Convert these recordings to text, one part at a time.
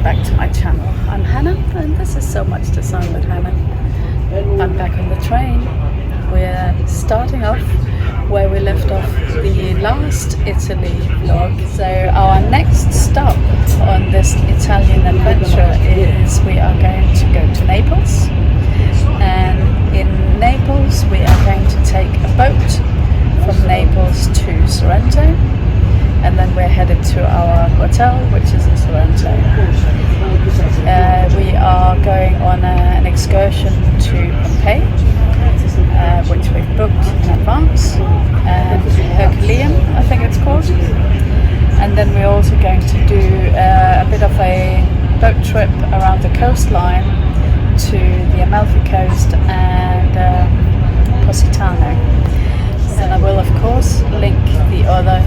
welcome back to my channel. I'm Hanne and this is So Much Design with Hanne. I'm back on the train. We're starting off where we left off the last Italy vlog. So our next stop on this Italian adventure is we are going to go to Naples. And in Naples we are going to take a boat from Naples to Sorrento. And then we're headed to our hotel, which is in Sorrento. We are going on an excursion to Pompeii, which we've booked in advance. Herculaneum, I think it's called. And then we're also going to do a bit of a boat trip around the coastline to the Amalfi Coast and POSITANO. And I will, of course, link the other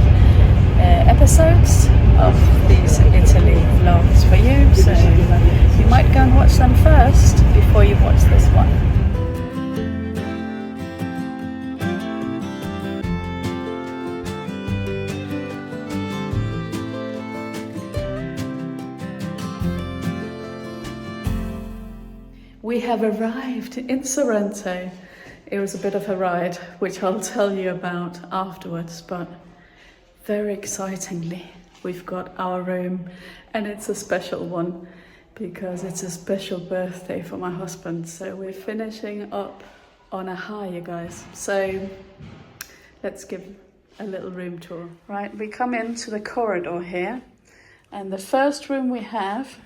episodes of these Italy vlogs for you, so you might go and watch them first before you watch this one. We have arrived in Sorrento. It was a bit of a ride, which I'll tell you about afterwards, but very excitingly, we've got our room, and it's a special one because it's a special birthday for my husband. So we're finishing up on a high, you guys. So let's give a little room tour. Right, we come into the corridor here, and the first room we have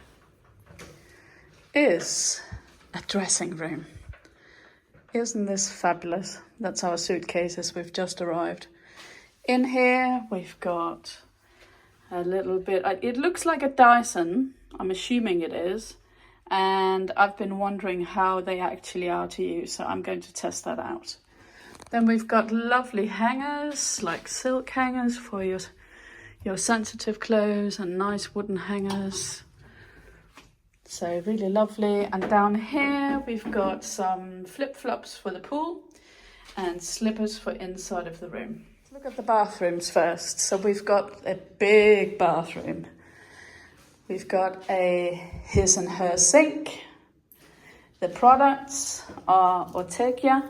is a dressing room. Isn't this fabulous? That's our suitcases, we've just arrived. In here, we've got a little bit, it looks like a Dyson, I'm assuming it is, and I've been wondering how they actually are to use, so I'm going to test that out. Then we've got lovely hangers, like silk hangers for your sensitive clothes, and nice wooden hangers. So really lovely. And down here, we've got some flip-flops for the pool and slippers for inside of the room. Look at the bathrooms first. So we've got a big bathroom. We've got a his and her sink. The products are Ortegia,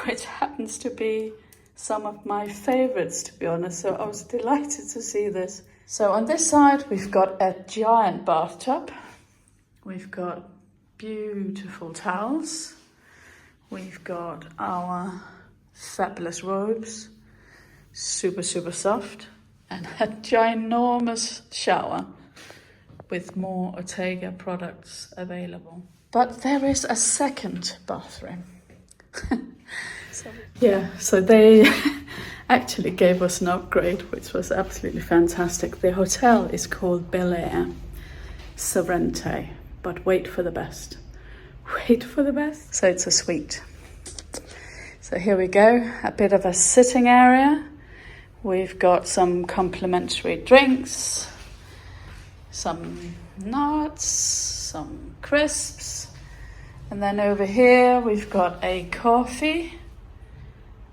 which happens to be some of my favorites, to be honest. So I was delighted to see this. So on this side, we've got a giant bathtub. We've got beautiful towels. We've got our fabulous robes. Super soft, and a ginormous shower with more Ortega products available. But there is a second bathroom. So they actually gave us an upgrade, which was absolutely fantastic. The hotel is called Bel Air, Sorrento, but wait for the best. Wait for the best. So it's a suite. So here we go, a bit of a sitting area. We've got some complimentary drinks, some nuts, some crisps, and then over here we've got a coffee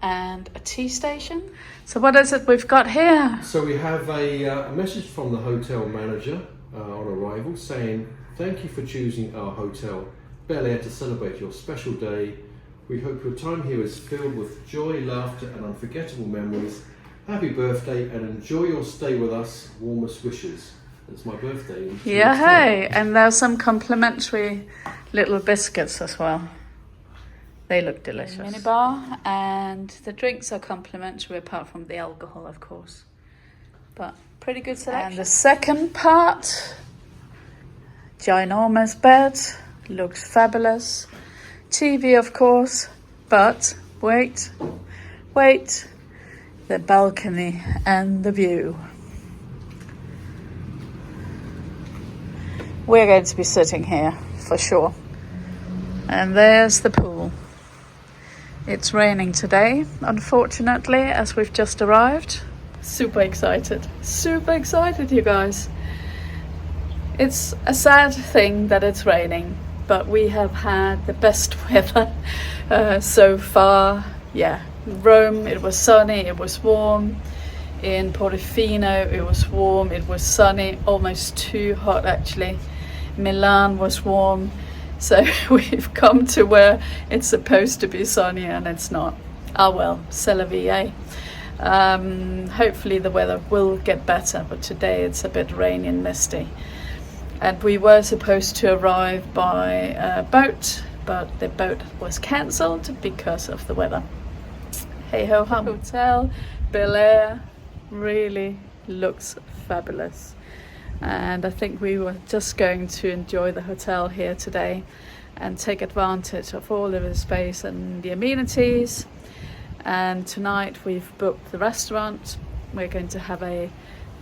and a tea station. So what is it we've got here? So we have a message from the hotel manager on arrival saying, "Thank you for choosing our hotel, Bel Air, to celebrate your special day. We hope your time here is filled with joy, laughter and unforgettable memories. Happy birthday and enjoy your stay with us. Warmest wishes." It's my birthday. Yeah, hey, and there's some complimentary little biscuits as well. They look delicious. Minibar, and the drinks are complimentary apart from the alcohol, of course. But pretty good selection. And the second part, ginormous bed, looks fabulous. TV, of course, but wait. The balcony and the view. We're going to be sitting here for sure. And there's the pool. It's raining today, unfortunately, as we've just arrived. Super excited, you guys. It's a sad thing that it's raining, but we have had the best weather so far. Yeah, Rome, it was sunny, it was warm. In Portofino, it was warm, it was sunny, almost too hot actually. Milan was warm, so we've come to where it's supposed to be sunny and it's not. Ah well, c'est la vie, eh? Hopefully the weather will get better, but today it's a bit rainy and misty. And we were supposed to arrive by boat, but the boat was cancelled because of the weather. Hey ho hum. Hotel Bel Air really looks fabulous, and I think we were just going to enjoy the hotel here today and take advantage of all of the space and the amenities. And tonight we've booked the restaurant. We're going to have a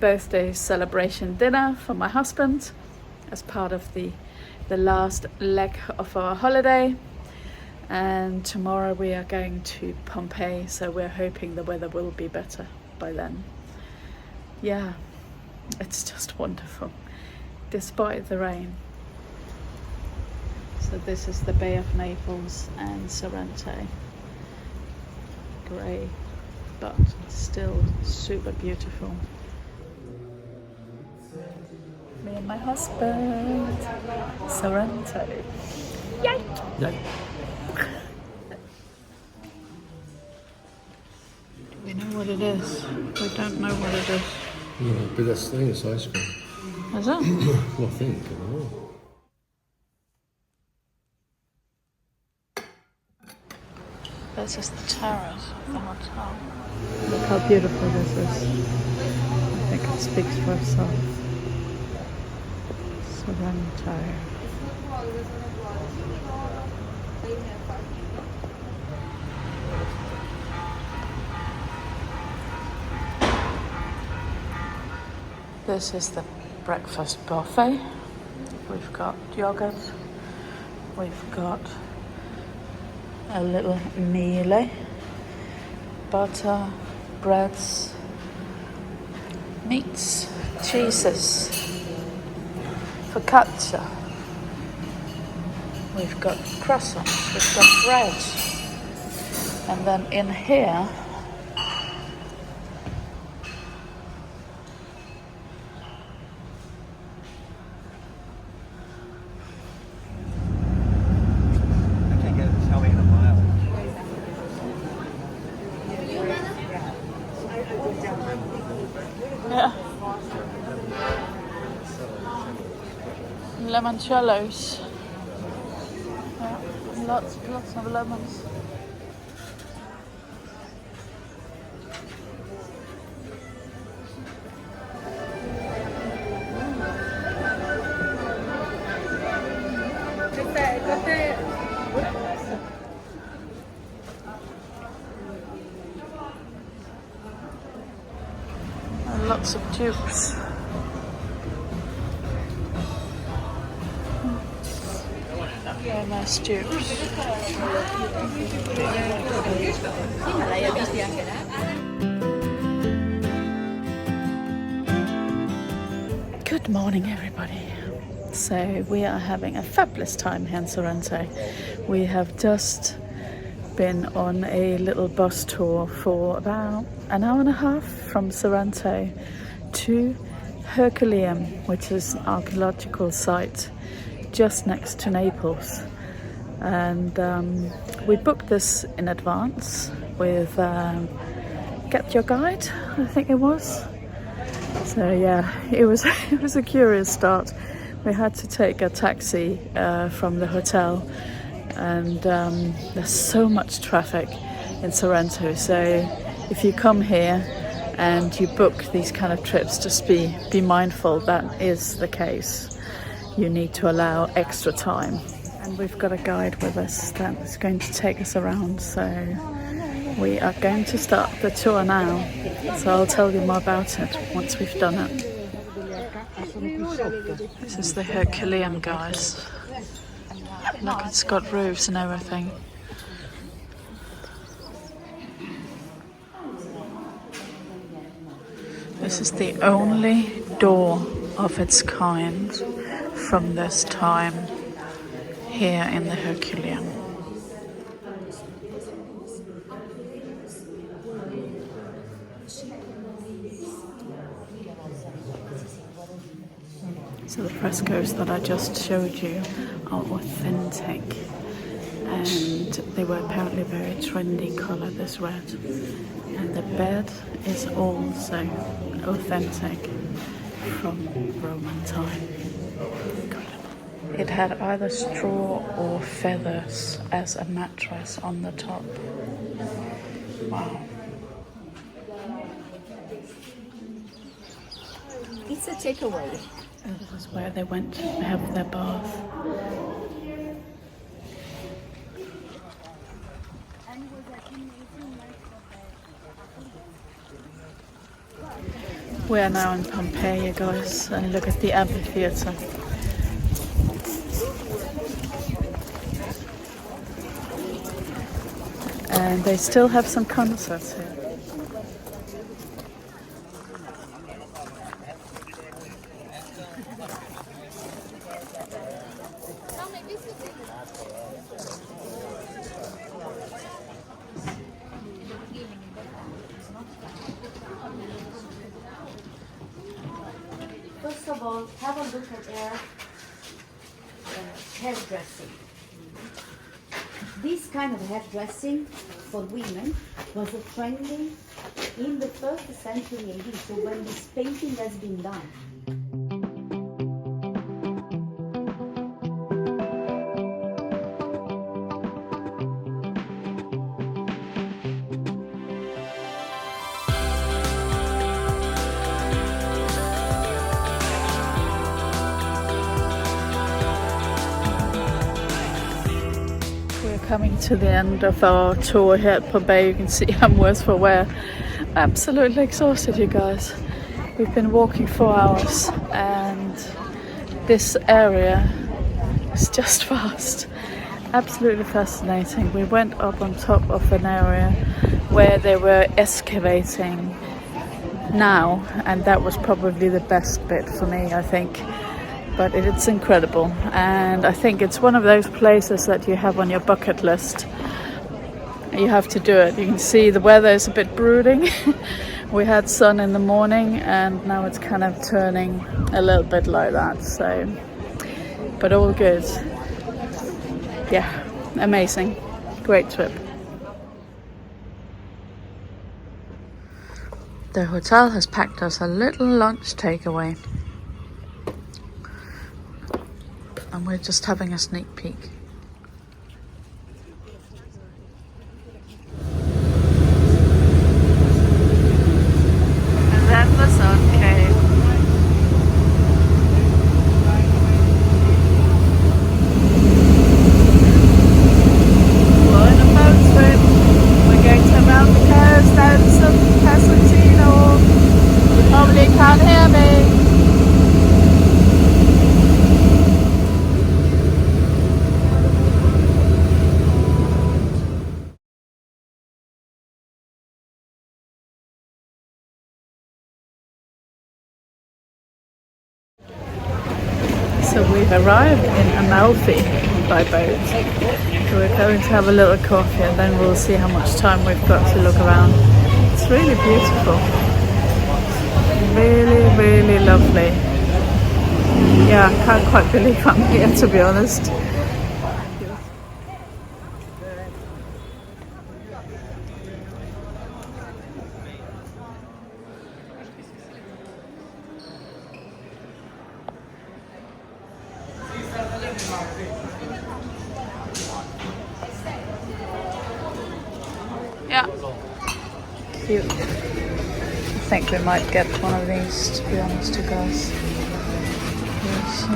birthday celebration dinner for my husband as part of the last leg of our holiday. And tomorrow we are going to Pompeii, so we're hoping the weather will be better by then. Yeah, it's just wonderful, despite the rain. So this is the Bay of Naples and Sorrento. Grey, but still super beautiful. Me and my husband, Sorrento. Yay! Yay. We know what it is. We don't know what it is. No, but that's the thing, it's ice cream. Is it? Well, I think, I don't know. This is the terrace of the hotel. Look how beautiful this is. I think it speaks for itself. Sorrento. This is the breakfast buffet. We've got yogurt. We've got a little meal, butter, breads, meats, cheeses, focaccia. We've got croissants, we've got bread. And then in here, yeah, limoncellos. Yeah, lots of lemons. And lots of tubes. Very nice tubes. Good morning, everybody. So we are having a fabulous time here in Sorrento. We have just been on a little bus tour for about an hour and a half from Sorrento to Herculaneum, which is an archaeological site just next to Naples. And we booked this in advance with Get Your Guide, I think it was. So yeah, it was a curious start. We had to take a taxi from the hotel, and there's so much traffic in Sorrento. So if you come here and you book these kind of trips, just be mindful that is the case. You need to allow extra time. And we've got a guide with us that is going to take us around. So we are going to start the tour now. So I'll tell you more about it once we've done it. This is the Herculaneum, guys. Look, it's got roofs and everything. This is the only door of its kind from this time here in the Herculaneum. So the frescoes that I just showed you are authentic, and they were apparently very trendy colour, this red. And the bed is also authentic from Roman time. Incredible. It had either straw or feathers as a mattress on the top. Wow. It's a takeaway. This is where they went to have their bath. We are now in Pompeii, guys, and look at the amphitheatre. And they still have some concerts here. First of all, have a look at their hairdressing. This kind of hairdressing for women was a trending in the 1st century AD, so when this painting has been done. Coming to the end of our tour here at Pompeii. You can see I'm worse for wear. Absolutely exhausted, you guys. We've been walking 4 hours and this area is just vast. Absolutely fascinating. We went up on top of an area where they were excavating now, and that was probably the best bit for me, I think. But it's incredible, and I think it's one of those places that you have on your bucket list. You have to do it. You can see the weather is a bit brooding. We had sun in the morning and now it's kind of turning a little bit like that, so but all good. Yeah, amazing, great trip. The hotel has packed us a little lunch takeaway. And we're just having a sneak peek. And then the sun came. We're in a boat trip. We're going to mount the coast and some Positano. You probably can't hear me. So we've arrived in Amalfi by boat. So we're going to have a little coffee and then we'll see how much time we've got to look around. It's really beautiful. Really, really lovely. Yeah, I can't quite believe I'm here, to be honest. Yeah. Cute. I think we might get one of these, to be honest, you guys. Yes.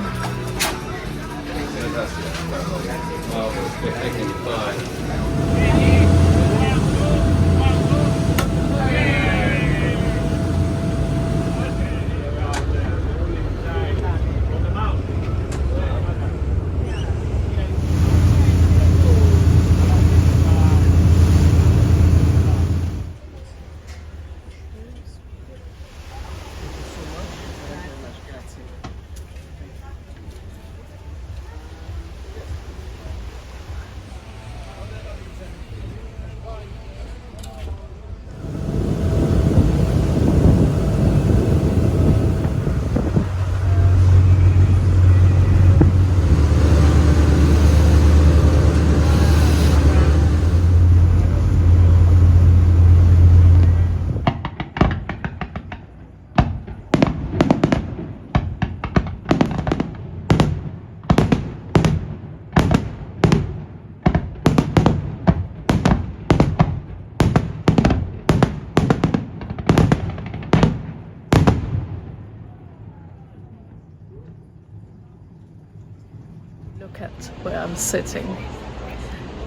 look at where I'm sitting.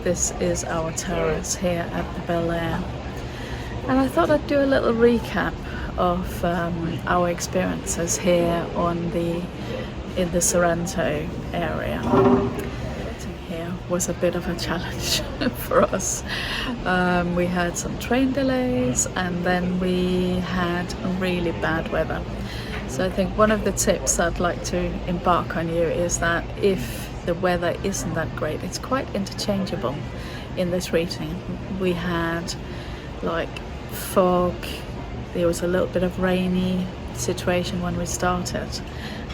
This is our terrace here at the Bel Air. And I thought I'd do a little recap of our experiences here in the Sorrento area. Here was a bit of a challenge for us. We had some train delays and then we had really bad weather. So I think one of the tips I'd like to embark on you is that if the weather isn't that great, it's quite interchangeable in this region. We had like fog, there was a little bit of rainy situation when we started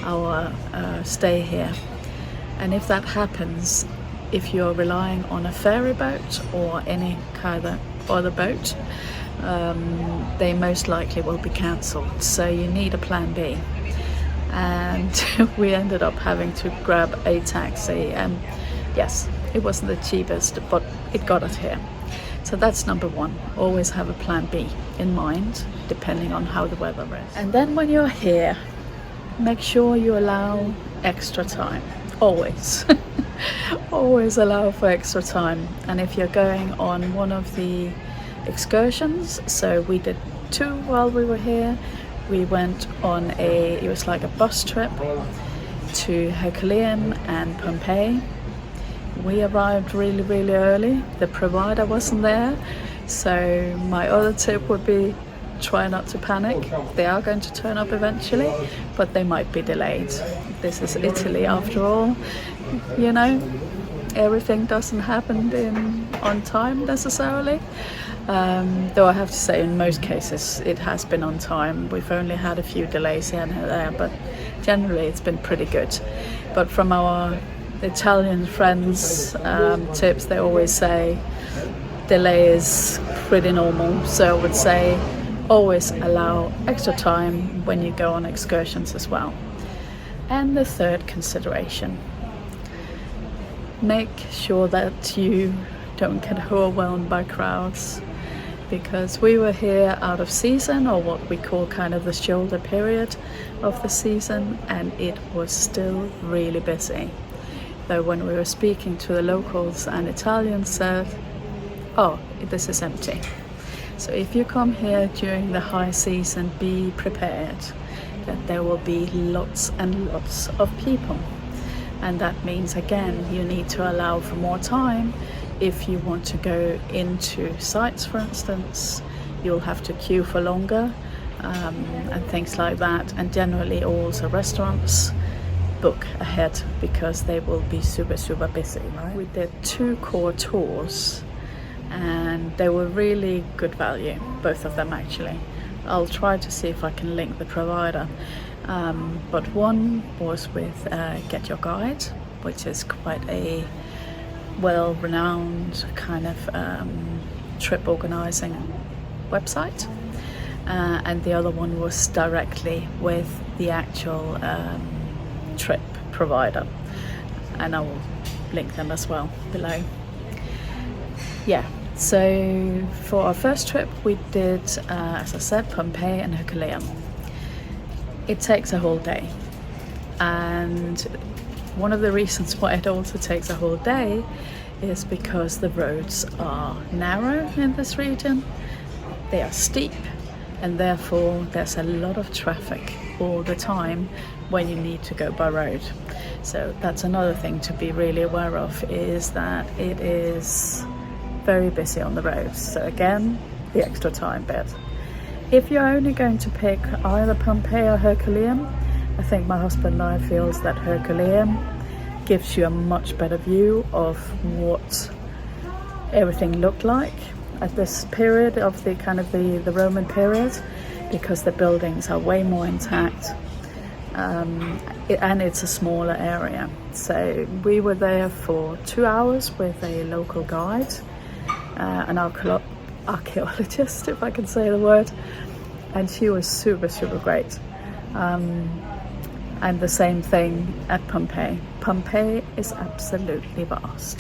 our stay here. And if that happens, if you're relying on a ferry boat or any kind of other boat, they most likely will be cancelled. So you need a plan B. And we ended up having to grab a taxi, and yes, it wasn't the cheapest, but it got us here. So that's number one. Always have a plan B in mind, depending on how the weather is. And then when you're here, make sure you allow extra time. Always. Always allow for extra time. And if you're going on one of the excursions, so we did 2 while we were here. We went on it was like a bus trip to Herculaneum and Pompeii. We arrived really, really early. The provider wasn't there. So my other tip would be try not to panic. They are going to turn up eventually, but they might be delayed. This is Italy after all. You know, everything doesn't happen on time necessarily. Though I have to say in most cases it has been on time. We've only had a few delays here and there, but generally it's been pretty good. But from our Italian friends, tips, they always say delay is pretty normal. So I would say always allow extra time when you go on excursions as well. And the third consideration, make sure that you don't get overwhelmed by crowds, because we were here out of season, or what we call kind of the shoulder period of the season, and it was still really busy. Though when we were speaking to the locals, and Italians said, oh, this is empty. So if you come here during the high season, be prepared that there will be lots and lots of people. And that means, again, you need to allow for more time. If you want to go into sites, for instance, you'll have to queue for longer, and things like that. And generally also restaurants, book ahead because they will be super, super busy, right? We did 2 core tours and they were really good value, both of them actually. I'll try to see if I can link the provider. But one was with Get Your Guide, which is quite a well-renowned kind of trip organizing website, and the other one was directly with the actual trip provider, and I will link them as well below. Yeah, so for our first trip we did, as I said, Pompeii and Herculaneum. It takes a whole day, and one of the reasons why it also takes a whole day is because the roads are narrow in this region, they are steep, and therefore there's a lot of traffic all the time when you need to go by road. So that's another thing to be really aware of, is that it is very busy on the roads. So again, the extra time bit. If you're only going to pick either Pompeii or Herculaneum, I think my husband and I feels that Herculaneum gives you a much better view of what everything looked like at this period of the kind of the Roman period, because the buildings are way more intact, and it's a smaller area. So we were there for 2 hours with a local guide, an archaeologist, if I can say the word, and she was super, super great. And the same thing at Pompeii. Pompeii is absolutely vast.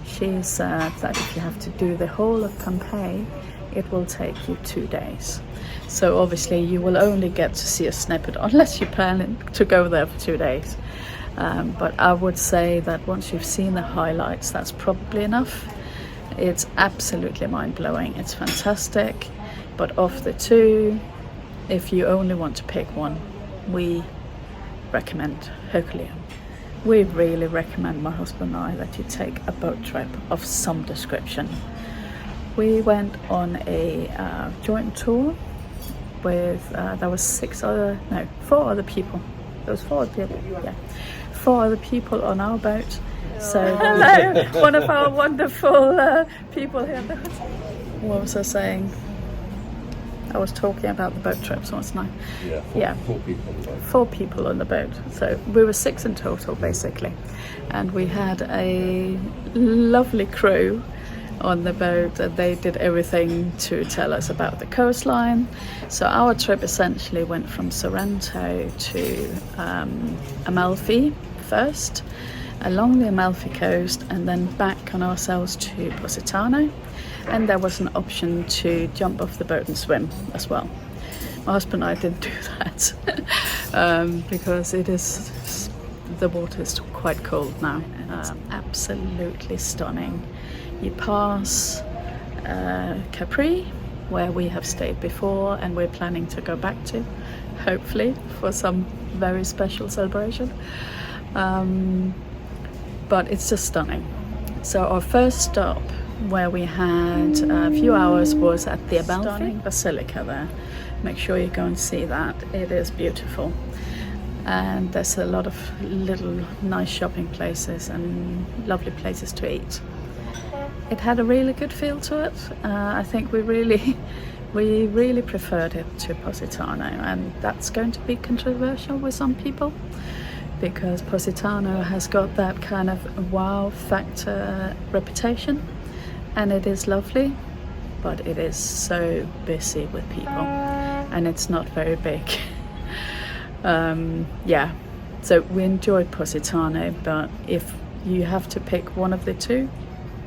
She said that if you have to do the whole of Pompeii, it will take you 2 days. So obviously you will only get to see a snippet unless you plan to go there for 2 days. But I would say that once you've seen the highlights, that's probably enough. It's absolutely mind-blowing. It's fantastic. But of the two, if you only want to pick one, we recommend Herculaneum. We really recommend, my husband and I, that you take a boat trip of some description. We went on a joint tour with, there was 4 other people. There was 4 other people, yeah. 4 other people on our boat. So, hello, one of our wonderful people here. What was I saying? I was talking about the boat trips, wasn't I? Yeah, 4 people on the boat. 4 people on the boat. So we were 6 in total, basically. And we had a lovely crew on the boat, and they did everything to tell us about the coastline. So our trip essentially went from Sorrento to Amalfi first, along the Amalfi coast, and then back on ourselves to Positano. And there was an option to jump off the boat and swim as well. My husband and I didn't do that because the water is quite cold now, and it's absolutely stunning. You pass Capri, where we have stayed before and we're planning to go back to, hopefully, for some very special celebration. But it's just stunning. So our first stop, where we had a few hours, was at the AMALFI Basilica there. Make sure you go and see that. It is beautiful. And there's a lot of little nice shopping places and lovely places to eat. It had a really good feel to it. I think we really preferred it to Positano, and that's going to be controversial with some people, because Positano has got that kind of wow factor reputation, and it is lovely, but it is so busy with people, and it's not very big. Yeah, so we enjoyed Positano, but if you have to pick one of the two,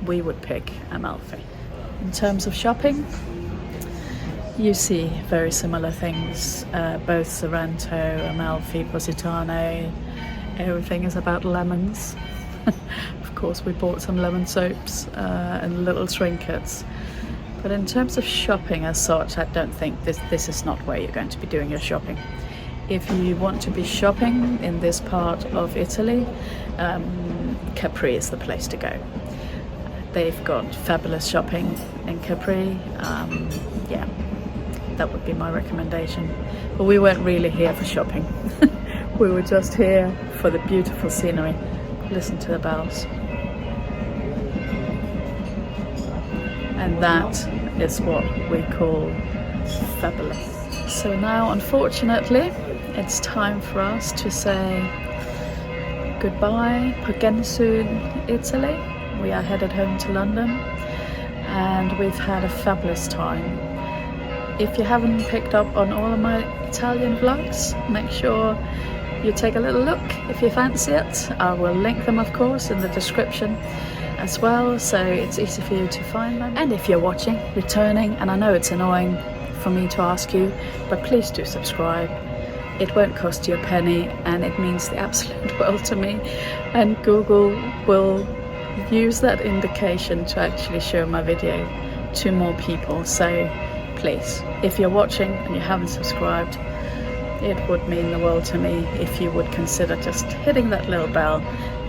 we would pick Amalfi. In terms of shopping, you see very similar things, both Sorrento, Amalfi, Positano. Everything is about lemons. Of course, we bought some lemon soaps and little trinkets. But in terms of shopping as such, I don't think this is not where you're going to be doing your shopping. If you want to be shopping in this part of Italy, Capri is the place to go. They've got fabulous shopping in Capri. Yeah, that would be my recommendation. But we weren't really here for shopping. We were just here for the beautiful scenery. Listen to the bells. And that is what we call fabulous. So now, unfortunately, it's time for us to say goodbye, again soon, Italy. We are headed home to London, and we've had a fabulous time. If you haven't picked up on all of my Italian vlogs, make sure you take a little look if you fancy it. I will link them, of course, in the description as well, so it's easy for you to find them. And if you're watching, returning, and I know it's annoying for me to ask you, but please do subscribe. It won't cost you a penny, and it means the absolute world to me, and Google will use that indication to actually show my video to more people. So please, if you're watching and you haven't subscribed, it would mean the world to me if you would consider just hitting that little bell,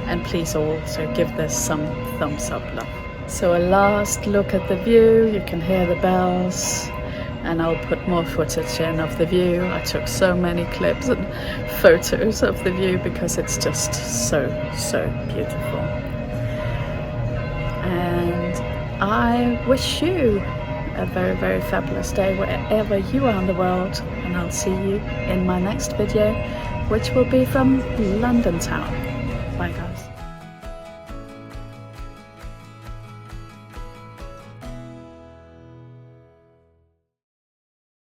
and please also give this some thumbs up love. So a last look at the view. You can hear the bells, and I'll put more footage in of the view. I took so many clips and photos of the view because it's just so beautiful. And I wish you a very fabulous day wherever you are in the world, and I'll see you in my next video, which will be from London town. Bye guys.